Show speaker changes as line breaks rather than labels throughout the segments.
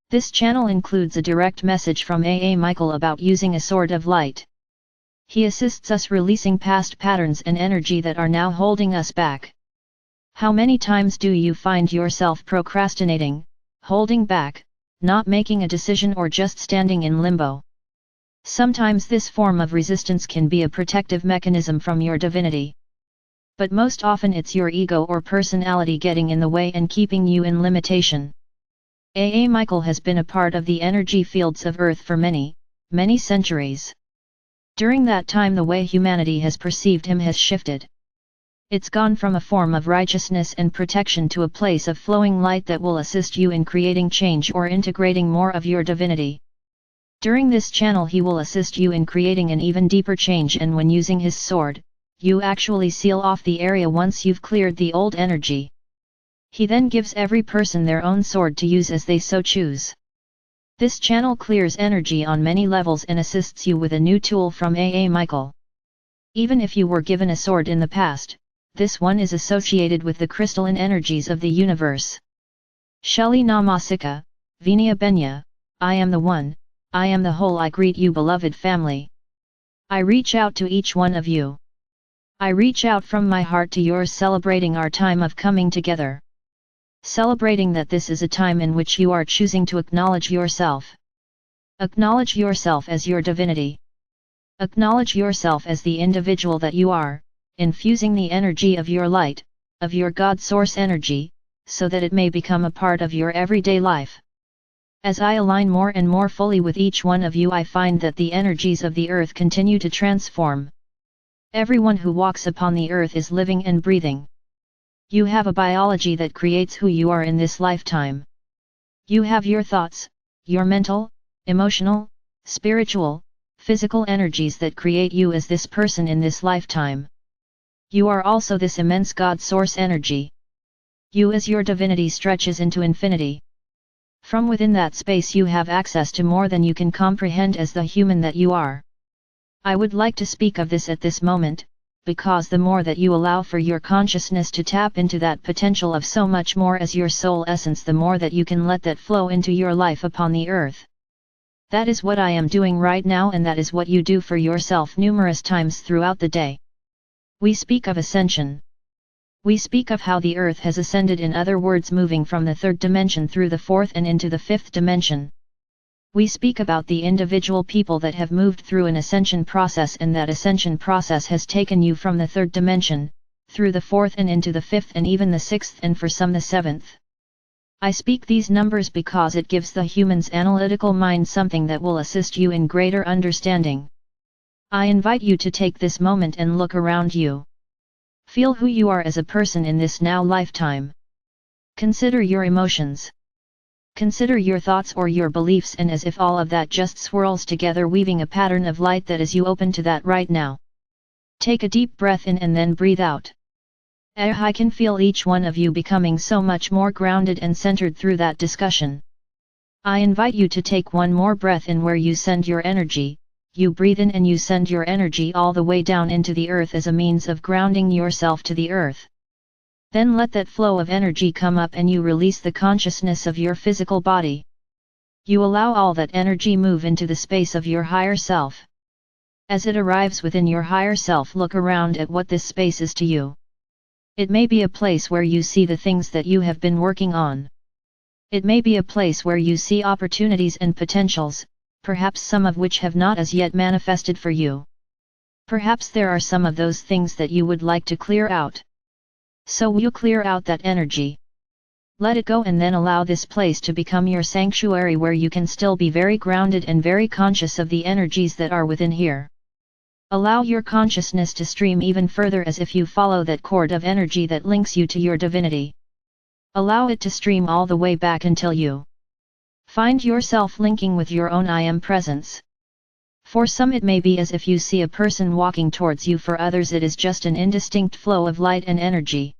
This channel includes a direct message from Michael about using a sword of light. He assists us releasing past patterns and energy that are now holding us back. How many times do you find yourself procrastinating, holding back, not making a decision, or just standing in limbo? Sometimes this form of resistance can be a protective mechanism from your divinity. But most often it's your ego or personality getting in the way and keeping you in limitation. Michael has been a part of the energy fields of Earth for many, many centuries. During that time the way humanity has perceived him has shifted. It's gone from a form of righteousness and protection to a place of flowing light that will assist you in creating change or integrating more of your divinity. During this channel he will assist you in creating an even deeper change, and when using his sword, you actually seal off the area once you've cleared the old energy. He then gives every person their own sword to use as they so choose. This channel clears energy on many levels and assists you with a new tool from Michael. Even if you were given a sword in the past, this one is associated with the crystalline energies of the universe. Shali Namasika, Vinya Benya, I am the one, I am the whole. I greet you, beloved family. I reach out to each one of you. I reach out from my heart to yours, celebrating our time of coming together. Celebrating that this is a time in which you are choosing to acknowledge yourself. Acknowledge yourself as your divinity. Acknowledge yourself as the individual that you are, infusing the energy of your light, of your God source energy, so that it may become a part of your everyday life. As I align more and more fully with each one of you, I find that the energies of the earth continue to transform. Everyone who walks upon the earth is living and breathing. You have a biology that creates who you are in this lifetime. You have your thoughts, your mental, emotional, spiritual, physical energies that create you as this person in this lifetime. You are also this immense God source energy. You as your divinity stretches into infinity. From within that space you have access to more than you can comprehend as the human that you are. I would like to speak of this at this moment, because the more that you allow for your consciousness to tap into that potential of so much more as your soul essence, the more that you can let that flow into your life upon the earth. That is what I am doing right now, and that is what you do for yourself numerous times throughout the day. We speak of ascension. We speak of how the earth has ascended, in other words moving from the third dimension through the fourth and into the fifth dimension. We speak about the individual people that have moved through an ascension process, and that ascension process has taken you from the third dimension, through the fourth and into the fifth and even the sixth, and for some the seventh. I speak these numbers because it gives the human's analytical mind something that will assist you in greater understanding. I invite you to take this moment and look around you. Feel who you are as a person in this now lifetime. Consider your emotions. Consider your thoughts or your beliefs, and as if all of that just swirls together, weaving a pattern of light that is you open to that right now. Take a deep breath in and then breathe out. I can feel each one of you becoming so much more grounded and centered through that discussion. I invite you to take one more breath in where you send your energy. You breathe in and you send your energy all the way down into the earth as a means of grounding yourself to the earth. Then let that flow of energy come up and you release the consciousness of your physical body. You allow all that energy move into the space of your higher self. As it arrives within your higher self, look around at what this space is to you. It may be a place where you see the things that you have been working on. It may be a place where you see opportunities and potentials, perhaps some of which have not as yet manifested for you. Perhaps there are some of those things that you would like to clear out. So you clear out that energy. Let it go and then allow this place to become your sanctuary, where you can still be very grounded and very conscious of the energies that are within here. Allow your consciousness to stream even further as if you follow that cord of energy that links you to your divinity. Allow it to stream all the way back until you find yourself linking with your own I am presence. For some it may be as if you see a person walking towards you, for others it is just an indistinct flow of light and energy.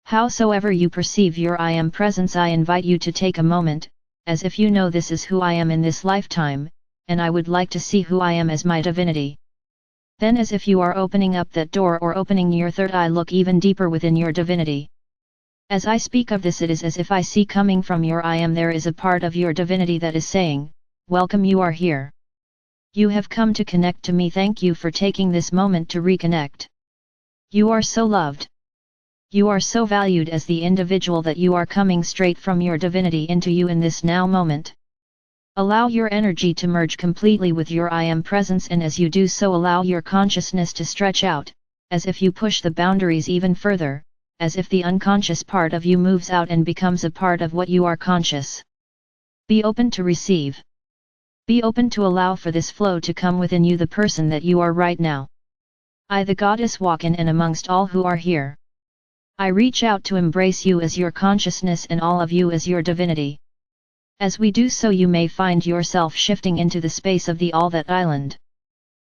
Howsoever you perceive your I am presence, I invite you to take a moment, as if you know this is who I am in this lifetime, and I would like to see who I am as my divinity. Then, as if you are opening up that door or opening your third eye, look even deeper within your divinity. As I speak of this, it is as if I see coming from your I am there is a part of your divinity that is saying, welcome, you are here. You have come to connect to me. Thank you for taking this moment to reconnect. You are so loved. You are so valued as the individual that you are coming straight from your divinity into you in this now moment. Allow your energy to merge completely with your I am presence, and as you do so, allow your consciousness to stretch out, as if you push the boundaries even further, as if the unconscious part of you moves out and becomes a part of what you are conscious. Be open to receive. Be open to allow for this flow to come within you, the person that you are right now. I, the goddess, walk in and amongst all who are here. I reach out to embrace you as your consciousness and all of you as your divinity. As we do so, you may find yourself shifting into the space of the all that island.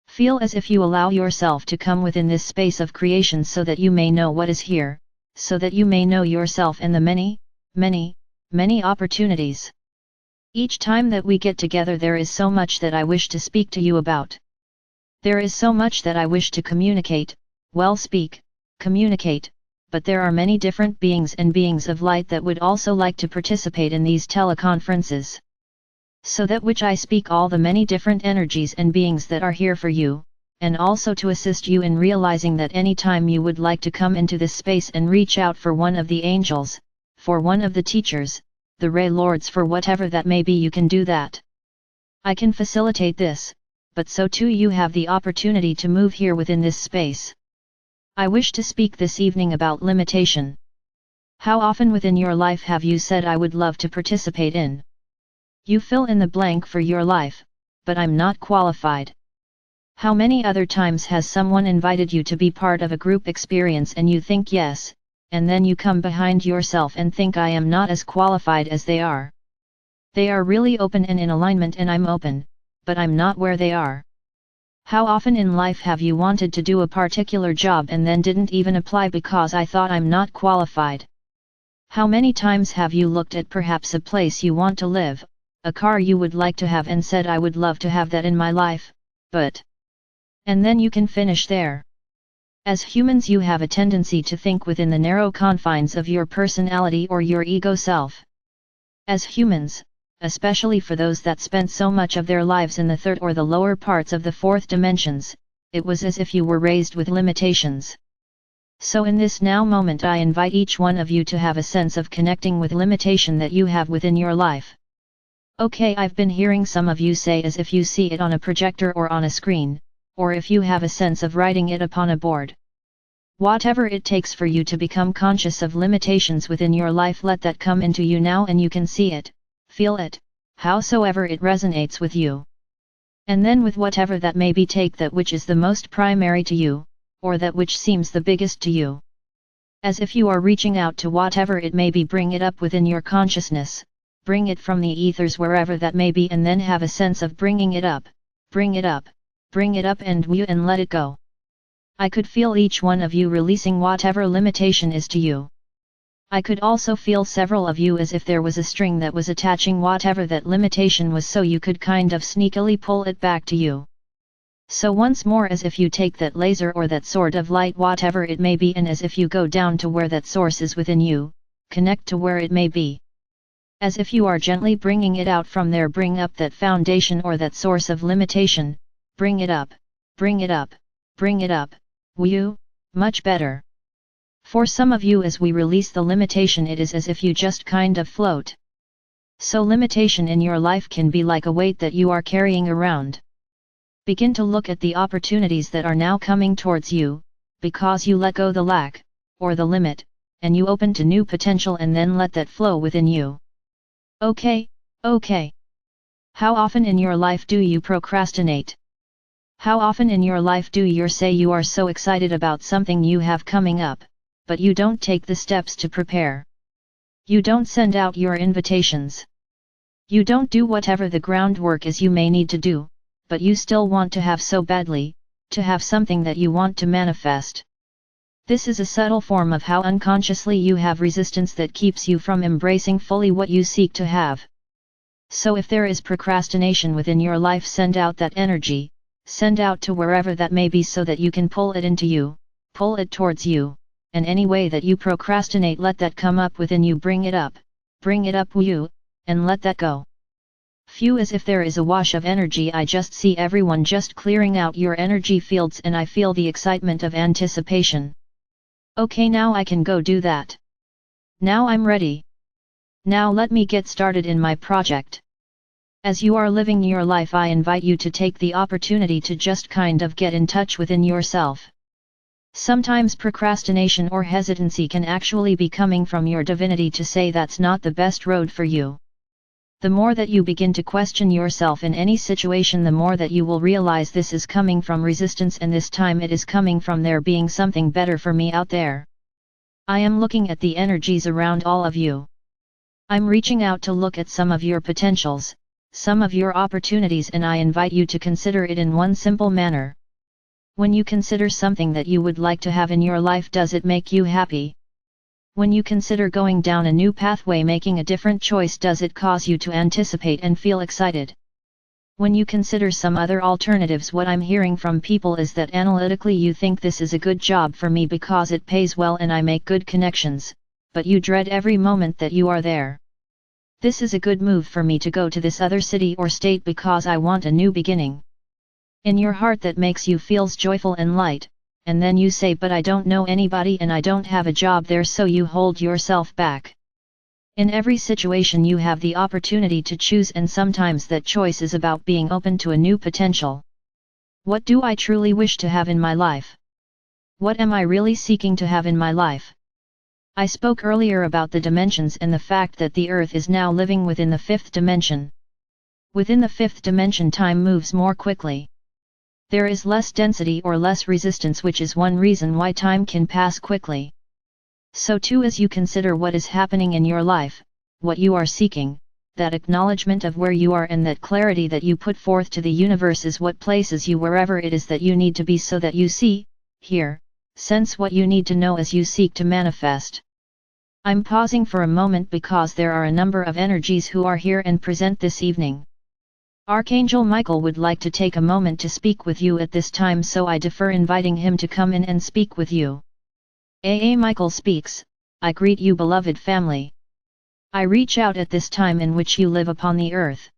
Feel as if you allow yourself to come within this space of creation so that you may know what is here, so that you may know yourself and the many, many, many opportunities. Each time that we get together, there is so much that I wish to speak to you about. There is so much that I wish to communicate, communicate, but there are many different beings and beings of light that would also like to participate in these teleconferences. So that which I speak all the many different energies and beings that are here for you, and also to assist you in realizing that any time you would like to come into this space and reach out for one of the angels, for one of the teachers, the Ray Lords, for whatever that may be, you can do that. I can facilitate this, but so too you have the opportunity to move here within this space. I wish to speak this evening about limitation. How often within your life have you said, I would love to participate in? You fill in the blank for your life, but I'm not qualified. How many other times has someone invited you to be part of a group experience and you think yes, and then you come behind yourself and think, I am not as qualified as they are. They are really open and in alignment, and I'm open, but I'm not where they are. How often in life have you wanted to do a particular job and then didn't even apply because I thought I'm not qualified? How many times have you looked at perhaps a place you want to live, a car you would like to have, and said, I would love to have that in my life, but... And then you can finish there. As humans, you have a tendency to think within the narrow confines of your personality or your ego self. As humans, especially for those that spent so much of their lives in the third or the lower parts of the fourth dimensions, it was as if you were raised with limitations. So in this now moment, I invite each one of you to have a sense of connecting with limitation that you have within your life. Okay, I've been hearing some of you say as if you see it on a projector or on a screen, or if you have a sense of writing it upon a board. Whatever it takes for you to become conscious of limitations within your life, let that come into you now, and you can see it, feel it, howsoever it resonates with you. And then with whatever that may be, take that which is the most primary to you, or that which seems the biggest to you. As if you are reaching out to whatever it may be, bring it up within your consciousness, bring it from the ethers wherever that may be, and then have a sense of bringing it up, bring it up, bring it up, and let it go. I could feel each one of you releasing whatever limitation is to you. I could also feel several of you as if there was a string that was attaching whatever that limitation was, so you could kind of sneakily pull it back to you. So once more, as if you take that laser or that sword of light, whatever it may be, and as if you go down to where that source is within you, connect to where it may be. As if you are gently bringing it out from there, bring up that foundation or that source of limitation, bring it up, bring it up, bring it up, woo, much better. For some of you, as we release the limitation, it is as if you just kind of float. So limitation in your life can be like a weight that you are carrying around. Begin to look at the opportunities that are now coming towards you, because you let go the lack, or the limit, and you open to new potential, and then let that flow within you. Okay. How often in your life do you procrastinate? How often in your life do you say you are so excited about something you have coming up, but you don't take the steps to prepare? You don't send out your invitations. You don't do whatever the groundwork is you may need to do, but you still want to have so badly, to have something that you want to manifest. This is a subtle form of how unconsciously you have resistance that keeps you from embracing fully what you seek to have. So if there is procrastination within your life, send out that energy, send out to wherever that may be, so that you can pull it into you, pull it towards you, and any way that you procrastinate, let that come up within you, bring it up you, and let that go. Few as if there is a wash of energy. I just see everyone just clearing out your energy fields, and I feel the excitement of anticipation. Okay, now I can go do that. Now I'm ready. Now let me get started in my project. As you are living your life, I invite you to take the opportunity to just kind of get in touch within yourself. Sometimes procrastination or hesitancy can actually be coming from your divinity to say that's not the best road for you. The more that you begin to question yourself in any situation, the more that you will realize this is coming from resistance, and this time it is coming from there being something better for me out there. I am looking at the energies around all of you. I'm reaching out to look at some of your potentials, some of your opportunities, and I invite you to consider it in one simple manner. When you consider something that you would like to have in your life, does it make you happy? When you consider going down a new pathway, making a different choice, does it cause you to anticipate and feel excited? When you consider some other alternatives, what I'm hearing from people is that analytically you think this is a good job for me because it pays well and I make good connections, but you dread every moment that you are there. This is a good move for me to go to this other city or state because I want a new beginning. In your heart that makes you feels joyful and light, and then you say, but I don't know anybody and I don't have a job there, so you hold yourself back. In every situation you have the opportunity to choose, and sometimes that choice is about being open to a new potential. What do I truly wish to have in my life? What am I really seeking to have in my life? I spoke earlier about the dimensions and the fact that the Earth is now living within the fifth dimension. Within the fifth dimension, time moves more quickly. There is less density or less resistance, which is one reason why time can pass quickly. So too, as you consider what is happening in your life, what you are seeking, that acknowledgement of where you are and that clarity that you put forth to the universe is what places you wherever it is that you need to be, so that you see, hear, sense what you need to know as you seek to manifest. I'm pausing for a moment because there are a number of energies who are here and present this evening. Archangel Michael would like to take a moment to speak with you at this time, so I defer inviting him to come in and speak with you. A. Michael speaks. I greet you, beloved family. I reach out at this time in which you live upon the earth.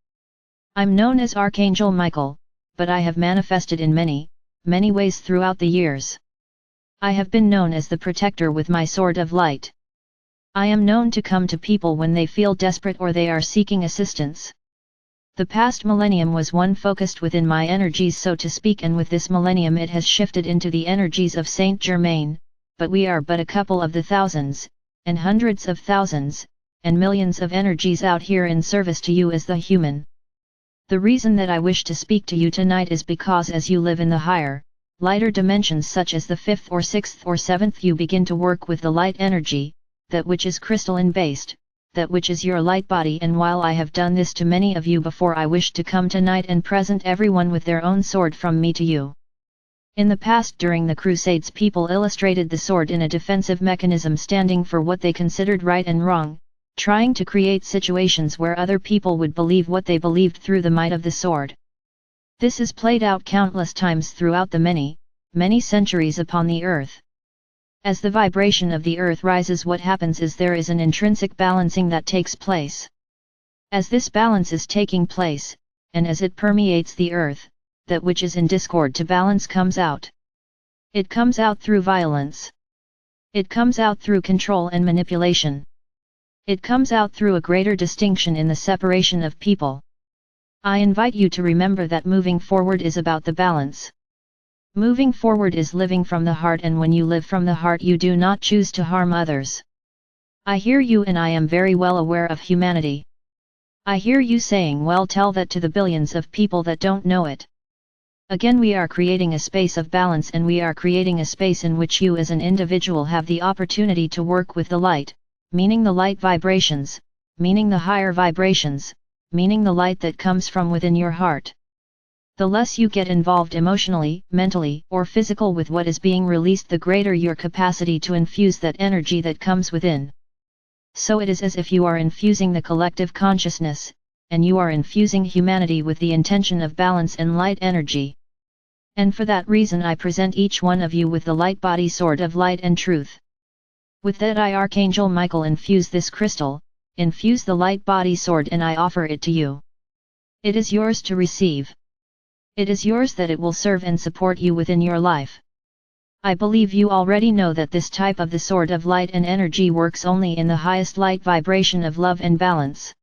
I'm known as Archangel Michael, but I have manifested in many, many ways throughout the years. I have been known as the protector with my sword of light. I am known to come to people when they feel desperate or they are seeking assistance. The past millennium was one focused within my energies, so to speak, and with this millennium it has shifted into the energies of Saint Germain, but we are but a couple of the thousands, and hundreds of thousands, and millions of energies out here in service to you as the human. The reason that I wish to speak to you tonight is because as you live in the higher, lighter dimensions such as the fifth or sixth or seventh, you begin to work with the light energy, that which is crystalline based, that which is your light body. And while I have done this to many of you before, I wish to come tonight and present everyone with their own sword from me to you. In the past, during the Crusades, people illustrated the sword in a defensive mechanism, standing for what they considered right and wrong, trying to create situations where other people would believe what they believed through the might of the sword. This is played out countless times throughout the many, many centuries upon the earth. As the vibration of the earth rises, what happens is there is an intrinsic balancing that takes place. As this balance is taking place, and as it permeates the earth, that which is in discord to balance comes out. It comes out through violence. It comes out through control and manipulation. It comes out through a greater distinction in the separation of people. I invite you to remember that moving forward is about the balance. Moving forward is living from the heart, and when you live from the heart, you do not choose to harm others. I hear you, and I am very well aware of humanity. I hear you saying, well, tell that to the billions of people that don't know it. Again, we are creating a space of balance, and we are creating a space in which you as an individual have the opportunity to work with the light, meaning the light vibrations, meaning the higher vibrations, meaning the light that comes from within your heart. The less you get involved emotionally, mentally, or physical with what is being released, the greater your capacity to infuse that energy that comes within. So it is as if you are infusing the collective consciousness, and you are infusing humanity with the intention of balance and light energy. And for that reason I present each one of you with the light body sword of light and truth. With that I Archangel Michael infuse this crystal, infuse the light body sword, and I offer it to you. It is yours to receive. It is yours that it will serve and support you within your life. I believe you already know that this type of the sword of light and energy works only in the highest light vibration of love and balance.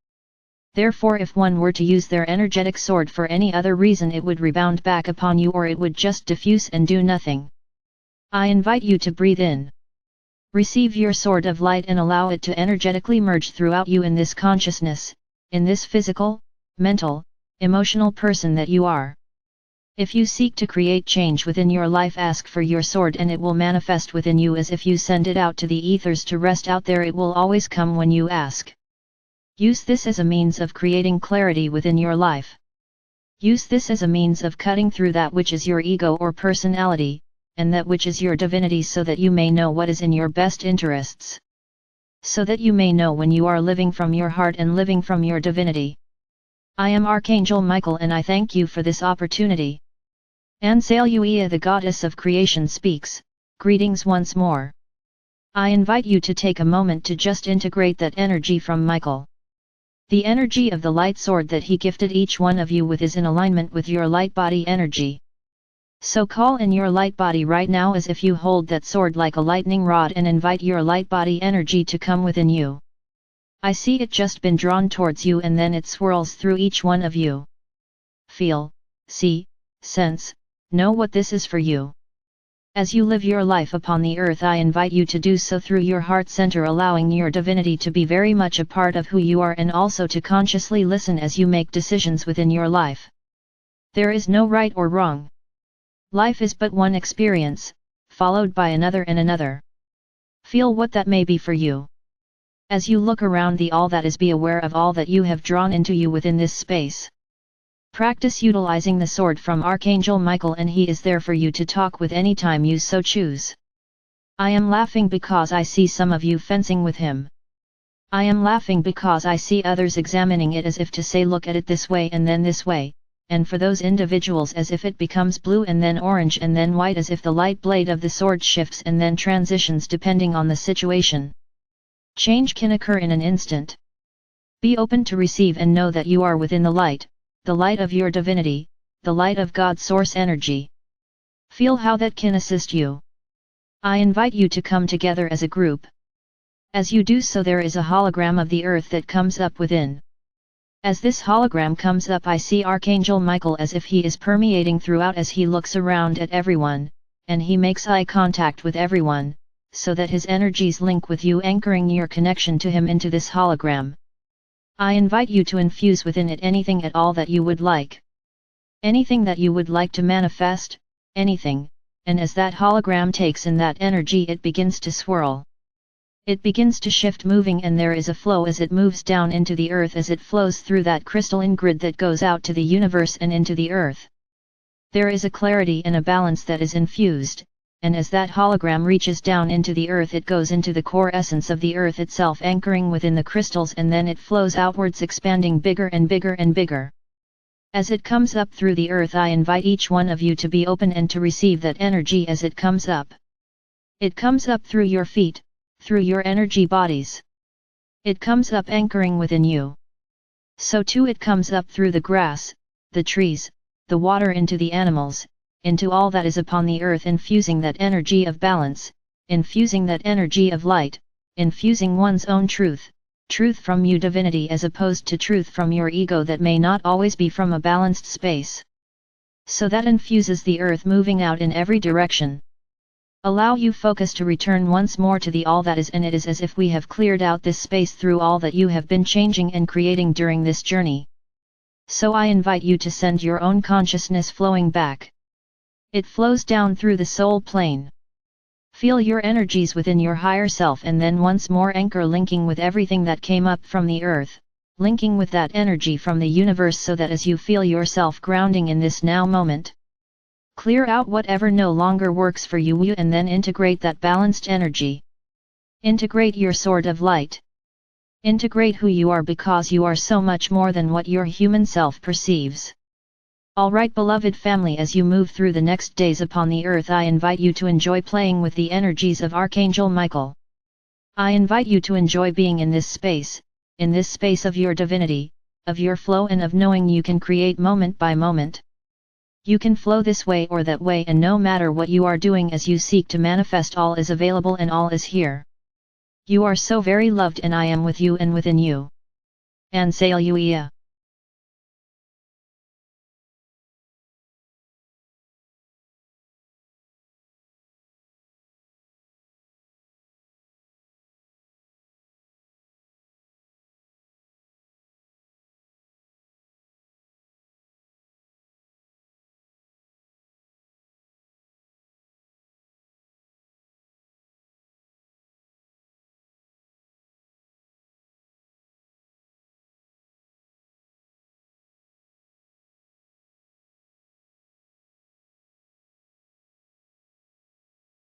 Therefore, if one were to use their energetic sword for any other reason, it would rebound back upon you, or it would just diffuse and do nothing. I invite you to breathe in. Receive your sword of light and allow it to energetically merge throughout you in this consciousness, in this physical, mental, emotional person that you are. If you seek to create change within your life, ask for your sword and it will manifest within you as if you send it out to the ethers to rest out there. It will always come when you ask. Use this as a means of creating clarity within your life. Use this as a means of cutting through that which is your ego or personality, and that which is your divinity, so that you may know what is in your best interests. So that you may know when you are living from your heart and living from your divinity. I am Archangel Michael and I thank you for this opportunity. Ansaleuia, the goddess of creation, speaks. Greetings once more. I invite you to take a moment to just integrate that energy from Michael. The energy of the light sword that he gifted each one of you with is in alignment with your light body energy. So call in your light body right now as if you hold that sword like a lightning rod and invite your light body energy to come within you. I see it just been drawn towards you and then it swirls through each one of you. Feel, see, sense, know what this is for you. As you live your life upon the earth, I invite you to do so through your heart center, allowing your divinity to be very much a part of who you are and also to consciously listen as you make decisions within your life. There is no right or wrong. Life is but one experience, followed by another and another. Feel what that may be for you. As you look around the all that is, be aware of all that you have drawn into you within this space. Practice utilizing the sword from Archangel Michael and he is there for you to talk with anytime you so choose. I am laughing because I see some of you fencing with him. I am laughing because I see others examining it as if to say, look at it this way and then this way, and for those individuals as if it becomes blue and then orange and then white, as if the light blade of the sword shifts and then transitions depending on the situation. Change can occur in an instant. Be open to receive and know that you are within the light of your divinity, the light of God's source energy. Feel how that can assist you. I invite you to come together as a group. As you do so, there is a hologram of the earth that comes up within. As this hologram comes up, I see Archangel Michael as if he is permeating throughout as he looks around at everyone, and he makes eye contact with everyone, so that his energies link with you, anchoring your connection to him into this hologram. I invite you to infuse within it anything at all that you would like. Anything that you would like to manifest, anything, and as that hologram takes in that energy, it begins to swirl. It begins to shift, moving, and there is a flow as it moves down into the earth, as it flows through that crystalline grid that goes out to the universe and into the earth. There is a clarity and a balance that is infused, and as that hologram reaches down into the earth, it goes into the core essence of the earth itself, anchoring within the crystals, and then it flows outwards, expanding bigger and bigger and bigger. As it comes up through the earth, I invite each one of you to be open and to receive that energy as it comes up. It comes up through your feet, through your energy bodies. It comes up anchoring within you. So too it comes up through the grass, the trees, the water, into the animals, into all that is upon the earth, infusing that energy of balance, infusing that energy of light, infusing one's own truth from you divinity, as opposed to truth from your ego that may not always be from a balanced space. So that infuses the earth, moving out in every direction. Allow you focus to return once more to the all that is, and it is as if we have cleared out this space through all that you have been changing and creating during this journey. So I invite you to send your own consciousness flowing back. It flows down through the soul plane. Feel your energies within your higher self, and then once more anchor, linking with everything that came up from the earth, linking with that energy from the universe, so that as you feel yourself grounding in this now moment, clear out whatever no longer works for you, and then integrate that balanced energy. Integrate your sword of light. Integrate who you are, because you are so much more than what your human self perceives. Alright, beloved family, as you move through the next days upon the earth, I invite you to enjoy playing with the energies of Archangel Michael. I invite you to enjoy being in this space of your divinity, of your flow and of knowing you can create moment by moment. You can flow this way or that way, and no matter what you are doing as you seek to manifest, all is available and all is here. You are so very loved and I am with you and within you. Ansaluia.